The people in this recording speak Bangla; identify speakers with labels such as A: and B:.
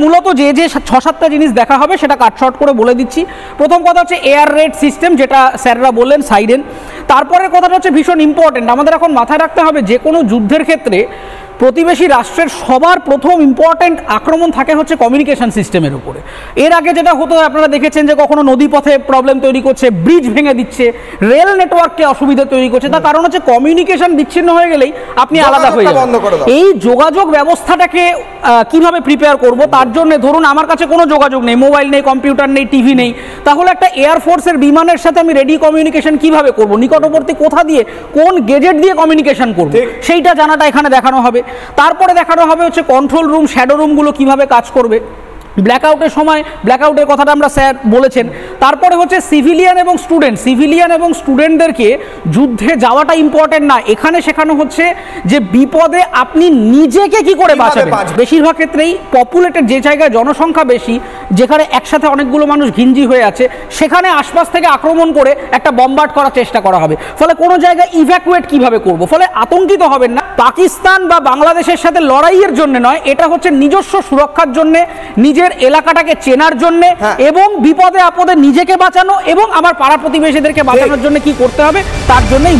A: মূলত যে 6-7টা জিনিস দেখা হবে সেটা কাটশট করে বলে দিচ্ছি। প্রথম কথা হচ্ছে এয়ার রেড সিস্টেম, যেটা স্যাররা বললেন, সাইরেন। তারপরের কথাটা হচ্ছে ভীষণ ইম্পর্টেন্ট, আমাদের এখন মাথায় রাখতে হবে যে কোনো যুদ্ধের ক্ষেত্রে প্রতিবেশী রাষ্ট্রের সবার প্রথম ইম্পর্টেন্ট আক্রমণ থাকে হচ্ছে কমিউনিকেশন সিস্টেমের উপরে। এর আগে যেটা হতো আপনারা দেখেছেন যে কখনো নদীপথে প্রবলেম তৈরি করছে, ব্রিজ ভেঙে দিচ্ছে, রেল নেটওয়ার্ককে অসুবিধা তৈরি করছে। তার কারণ হচ্ছে কমিউনিকেশন বিচ্ছিন্ন হয়ে গেলেই আপনি আলাদা হয়ে যাবেন। এই যোগাযোগ ব্যবস্থাটাকে কিভাবে প্রিপেয়ার করব, তার জন্য ধরুন আমার কাছে কোনো যোগাযোগ নেই, মোবাইল নেই, কম্পিউটার নেই, টিভি নেই, তাহলে একটা এয়ারফোর্সের বিমানের সাথে আমি রেডিও কমিউনিকেশন কিভাবে করব, নিকটবর্তী কোথা দিয়ে কোন গেজেট দিয়ে কমিউনিকেশন করব, সেইটা জানাটা এখানে দেখানো হবে। তারপরে দেখানো হবে হচ্ছে কন্ট্রোল রুম, শ্যাডো রুমগুলো কিভাবে কাজ করবে, ব্ল্যাকআউটের সময় ব্ল্যাকআউটের কথাটা আমরা স্যার বলেছেন। তারপরে হচ্ছে সিভিলিয়ান এবং স্টুডেন্টদেরকে যুদ্ধে যাওয়াটা ইম্পর্টেন্ট না, এখানে শেখানো হচ্ছে যে বিপদে আপনি নিজেকে কি করে বাঁচাবেন। বেশিরভাগ ক্ষেত্রেই পপুলেটেড যে জায়গায় জনসংখ্যা বেশি, যেখানে একসাথে অনেকগুলো মানুষ ঘিঞ্জি হয়ে আছে, সেখানে আশপাশ থেকে আক্রমণ করে একটা বম্বার্ড করার চেষ্টা করা হবে। ফলে কোনো জায়গায় ইভ্যাকুয়েট কিভাবে করব, ফলে আতঙ্কিত হবেন না। পাকিস্তান বা বাংলাদেশের সাথে লড়াইয়ের জন্য নয়, এটা হচ্ছে নিজস্ব সুরক্ষার জন্য, নিজের এলাকাটাকে চেনার জন্য এবং বিপদে আপদে নিজেকে বাঁচানো এবং আমার পাড়া প্রতিবেশীদেরকে বাঁচানোর জন্য কি করতে হবে তার জন্যই।